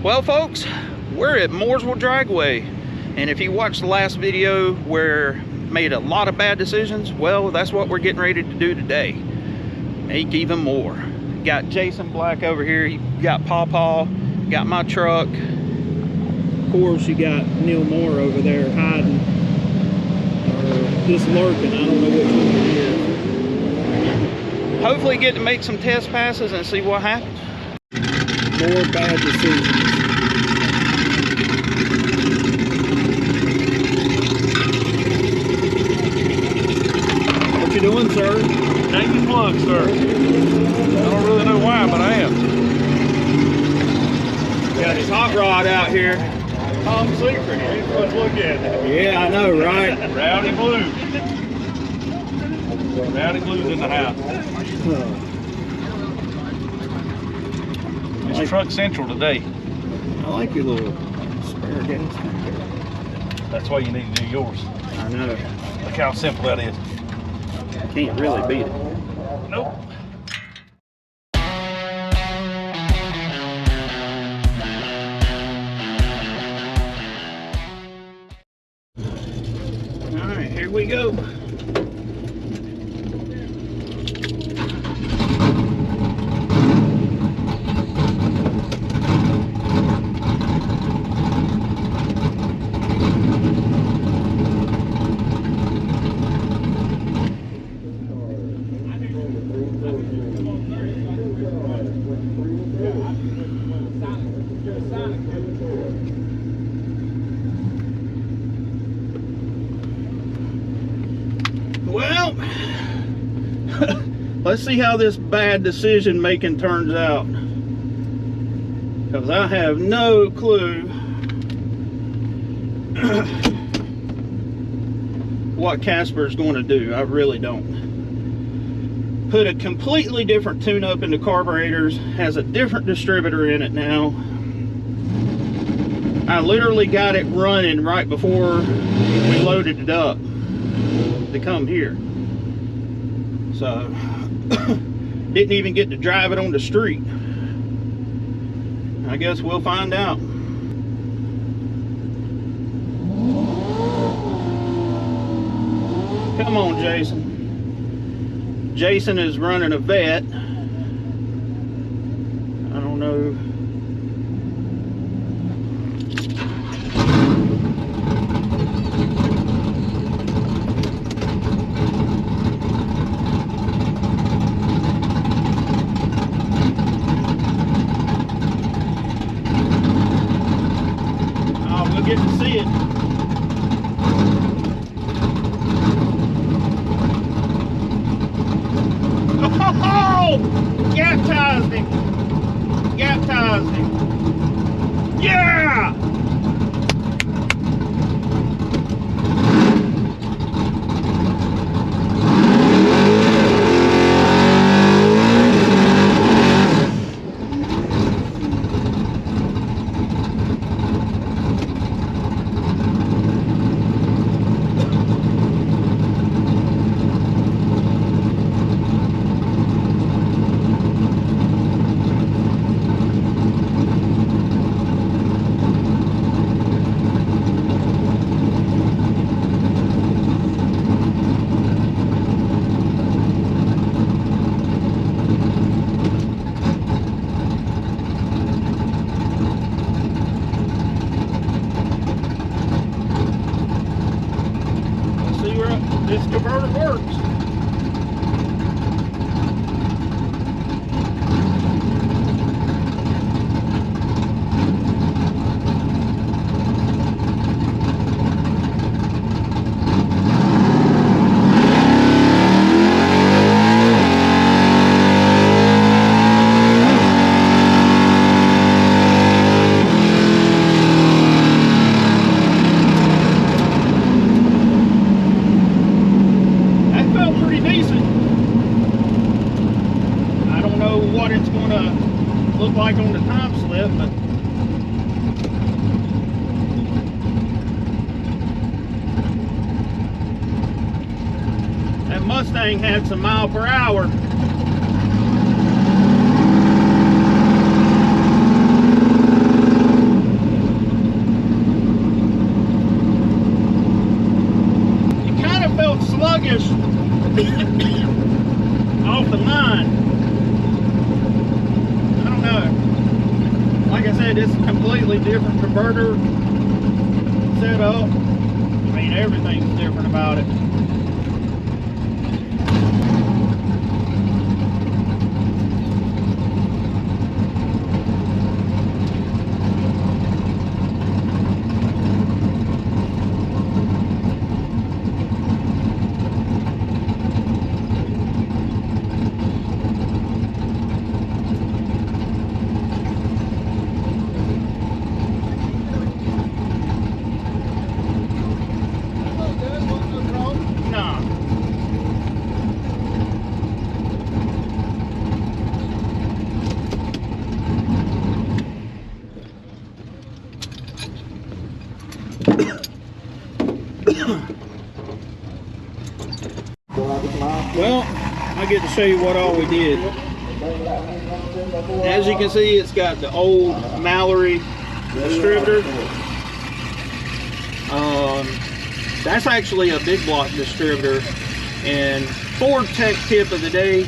Well folks, we're at Mooresville Dragway, and if you watched the last video where made a lot of bad decisions, well, that's what we're getting ready to do today. Make even more. Got Jason Black over here, you got Pawpaw, got my truck. Of course, you got Neil Moore over there hiding, or just lurking. I don't know which one it is. Hopefully get to make some test passes and see what happens. More bad decisions. What you doing, sir? Changing plugs, sir. I don't really know why, but I am. Got his hot rod out here. Top secret. Ain't much look at it. Yeah, I know, right? Rowdy Blue. Rowdy Blue's in the house. It's Truck Central today. I like your little spare gas tank there. That's why you need to do yours. I know. Look how simple that is. Can't really beat it. Nope. All right, here we go. Well, let's see how this bad decision making turns out, because I have no clue what CASPER is going to do. I really don't. Put a completely different tune-up in the carburetors, has a different distributor in it now. I literally got it running right before we loaded it up to come here, so didn't even get to drive it on the street. I guess we'll find out. Come on, Jason. Jason is running a vet. I don't know. Get to see it. Oh! Baptized him. Baptized him. Yeah! This converter works. What it's going to look like on the time slip, but that Mustang had some mile per hour. said, it's a completely different converter setup. I mean, everything's different about it. Well, I get to show you what all we did. As you can see, it's got the old Mallory distributor. That's actually a big block distributor. And Ford tech tip of the day,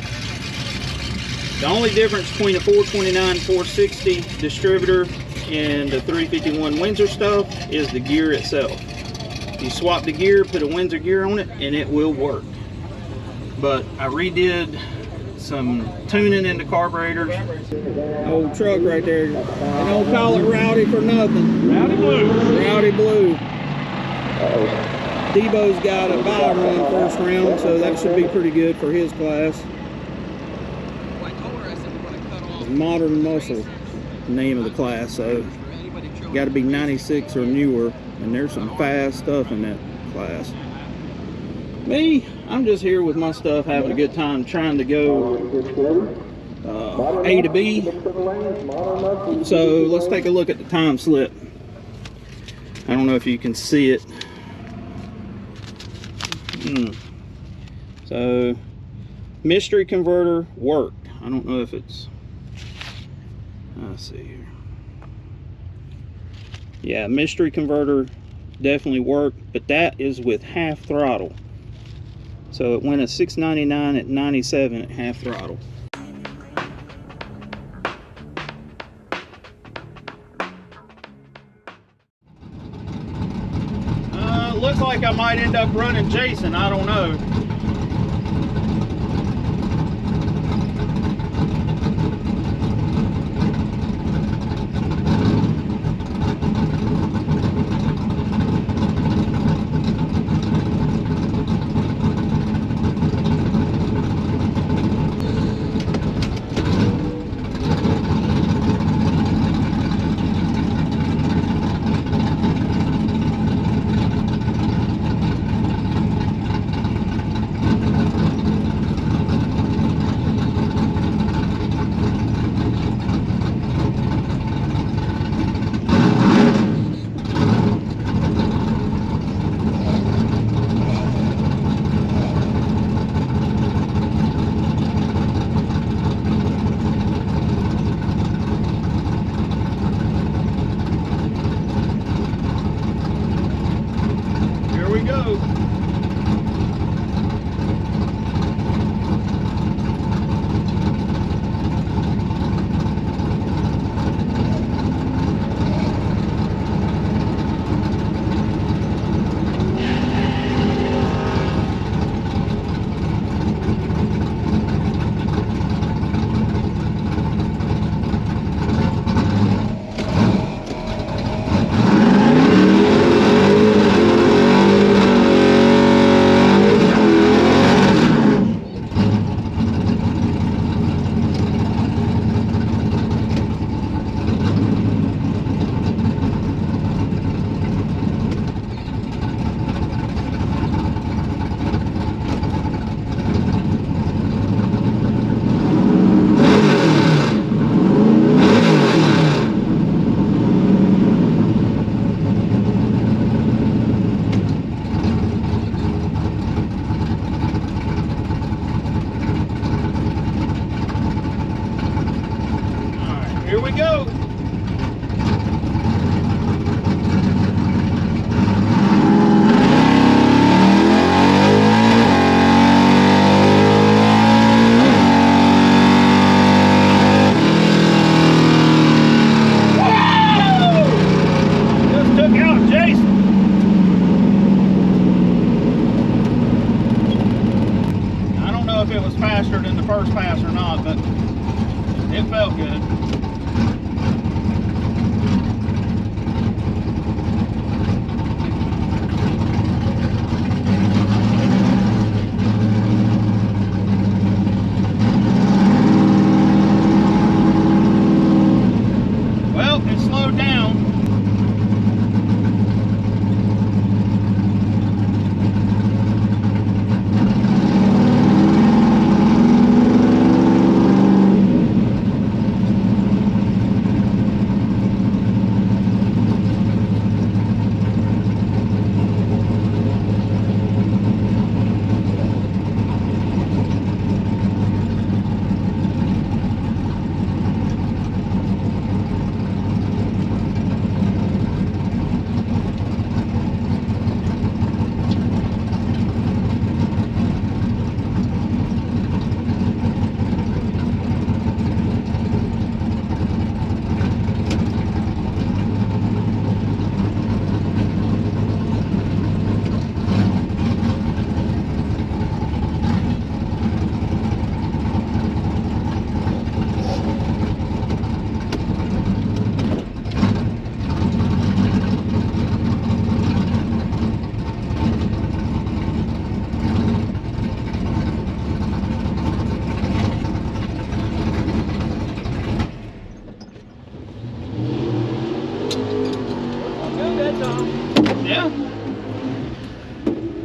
the only difference between a 429 460 distributor and the 351 Windsor stuff is the gear itself. You swap the gear, put a Windsor gear on it, and it will work. But I redid some tuning in the carburetors. Old truck right there. And don't call it Rowdy for nothing. Rowdy Blue. Rowdy Blue. Debo's got a buy run first round, so that should be pretty good for his class. Modern Muscle, name of the class. So got to be 96 or newer, and there's some fast stuff in that class. Me, I'm just here with my stuff, having a good time, trying to go A to B. So let's take a look at the time slip. I don't know if you can see it. So mystery converter worked. I don't know if it's, let's see here. Yeah, mystery converter definitely worked, but that is with half throttle. So it went at 699 at 97 at half throttle. Looks like I might end up running Jason, I don't know. slowed down. Yeah.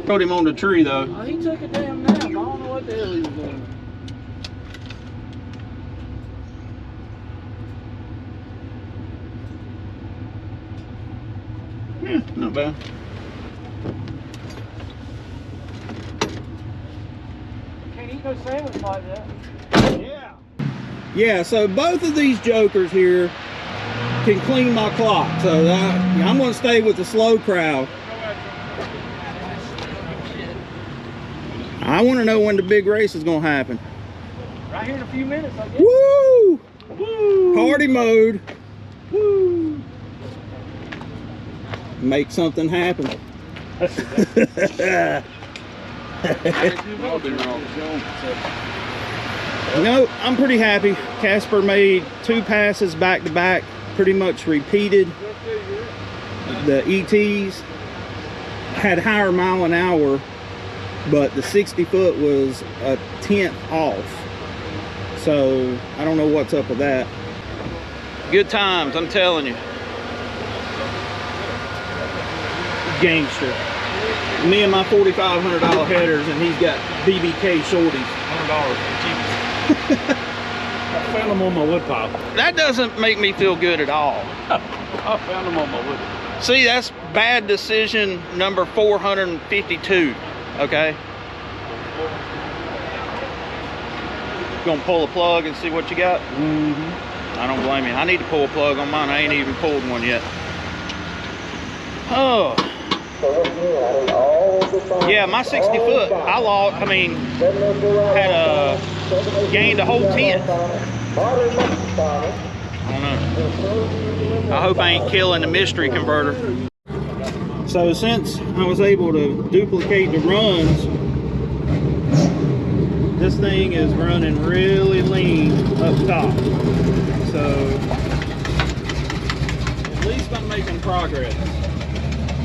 Put him on the tree though. Oh, he took a damn nap. I don't know what the hell he was doing. Yeah, not bad. Can't eat no sandwich like that. Yeah. Yeah, so both of these jokers here can clean my clock. So I'm going to stay with the slow crowd. I want to know when the big race is going to happen. Right here in a few minutes, I guess. Woo! Woo! Party mode. Woo! Make something happen. No, I'm pretty happy. Casper made 2 passes back to back, pretty much repeated. The ETs had higher mile an hour, but the 60 foot was a 10th off. So I don't know what's up with that. Good times, I'm telling you. Gangster. Me and my $4,500 headers, and he's got BBK shorties. $100 cheapest. I found them on my wood pile. That doesn't make me feel good at all. I found them on my wood pile. See, that's bad decision number 452, okay? Gonna pull a plug and see what you got? Mm-hmm. I don't blame you. I need to pull a plug on mine. I ain't even pulled one yet. Oh. Yeah, my 60 foot, had gained a whole 10th. I don't know. I hope I ain't killing the mystery converter. So since I was able to duplicate the runs, this thing is running really lean up top. So at least I'm making progress.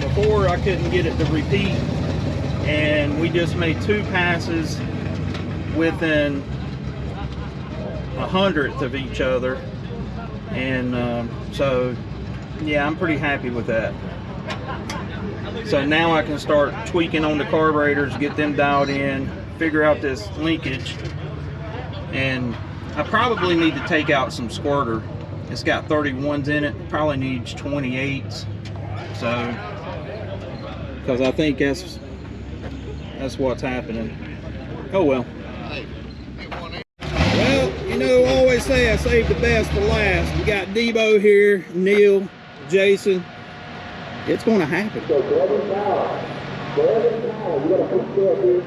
Before I couldn't get it to repeat, and we just made 2 passes within 100th of each other, and so yeah, I'm pretty happy with that. So now I can start tweaking on the carburetors, get them dialed in, figure out this linkage, and I probably need to take out some squirter. It's got 31s in it, probably needs 28s, so because I think that's what's happening. Oh well. Well, you know, I always say I saved the best for last. We got Debo here, Neil, Jason. It's going to happen.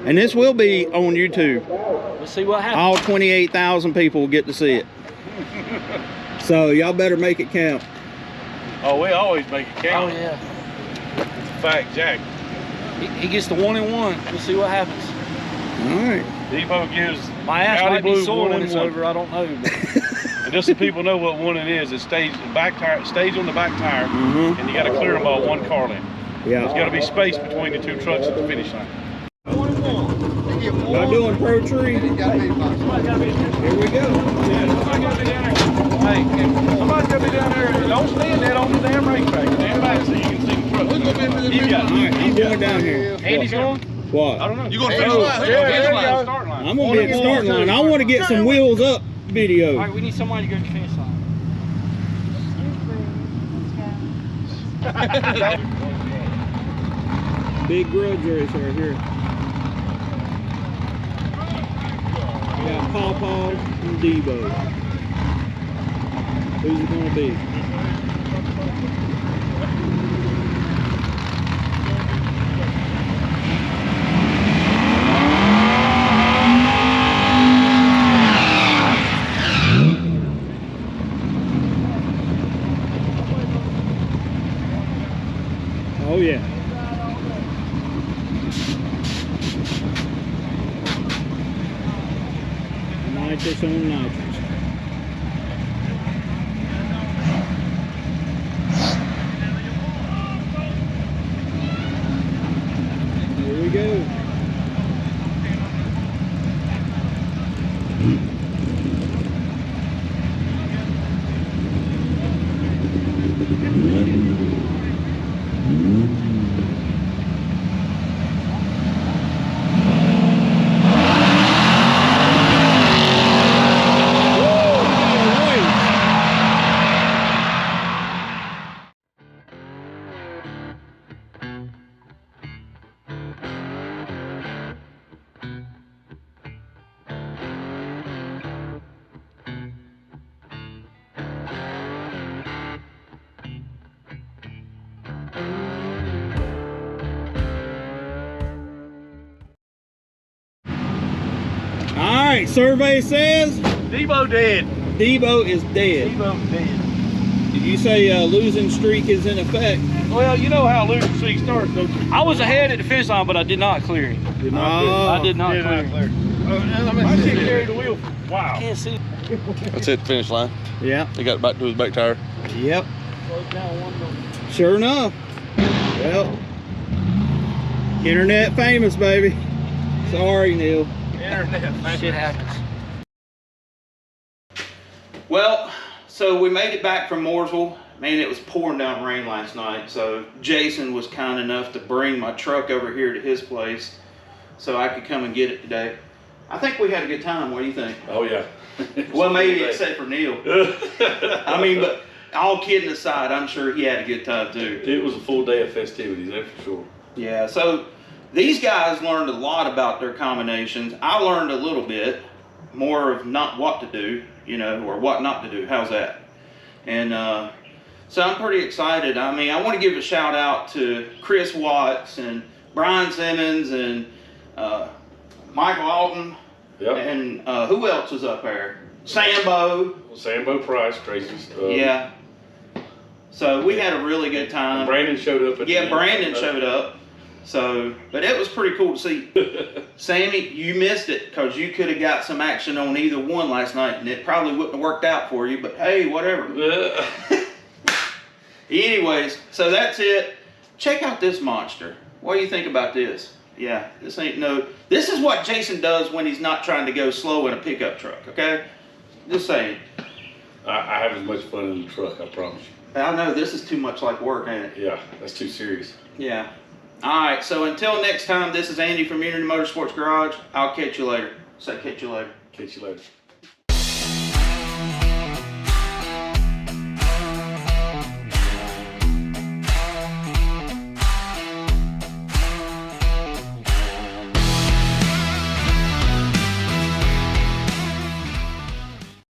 And this will be on YouTube. We'll see what happens. All 28,000 people will get to see it. So y'all better make it count. Oh, we always make it count. Oh, yeah. Fact, Jack. He gets the 1 and 1. We'll see what happens. All right. Debo gives My ass County might be Blue sore 1 when and it's 1. over. I don't know. And just so people know what 1 it is, it stays on the back tire, Mm-hmm. and you got to clear them by 1 car length. Yeah. There's got to be space between the 2 trucks at the finish line. Y'all doing Pro Tree? Here we go. Yeah, Hey, somebody gotta be down there. Don't stand that on the damn racetrack. Stand back so you can see the truck. He's got All right, I'm going down here. Andy's going? What? I don't know. You gonna finish line? Yeah, start line. I'm gonna be at the starting line. I want to get some wheels up video. All right, we need somebody to go to the finish line. Big grudge race right here. We got Paw and Debo. Who's it gonna be? Oh yeah. Nitrous on nitrous. Here we go. All right, survey says Debo dead. Debo is dead. Debo's dead. Did you say losing streak is in effect? Well, you know how losing streak starts, don't you? I was ahead at the finish line, but I did not clear him. Did not I did not clear him. I should carry the wheel. Wow. I can't see. That's it, finish line. Yeah. He got back to his back tire. Yep. Sure enough. Well, internet famous, baby. Sorry, Neil. Shit happens. Well, so we made it back from Mooresville. Man, it was pouring down rain last night, so Jason was kind enough to bring my truck over here to his place so I could come and get it today. I think we had a good time. What do you think? Oh, yeah. Well, maybe except for Neil. I mean, but all kidding aside, I'm sure he had a good time too. It was a full day of festivities, that's for sure. Yeah, so these guys learned a lot about their combinations. I learned a little bit more of not what to do, you know, or what not to do. How's that? And so I'm pretty excited. I mean, I want to give a shout out to Chris Watts and Brian Simmons and Michael Alton. Yep. And who else was up there? Sambo. Sambo Price, Tracy's. Yeah. So we had a really good time. Brandon showed up. Yeah, Brandon showed up. So, but it was pretty cool to see. Sammy, you missed it because you could have got some action on either one last night, and it probably wouldn't have worked out for you. But hey, whatever. Anyways, so that's it. Check out this monster. What do you think about this? Yeah, this ain't no. This is what Jason does when he's not trying to go slow in a pickup truck. Okay, just saying. I have as much fun in the truck, I promise you. I know this is too much like work, ain't it? Yeah, that's too serious. Yeah. All right, so until next time, this is Andy from Unity Motorsports Garage. I'll catch you later. Say catch you later. Catch you later.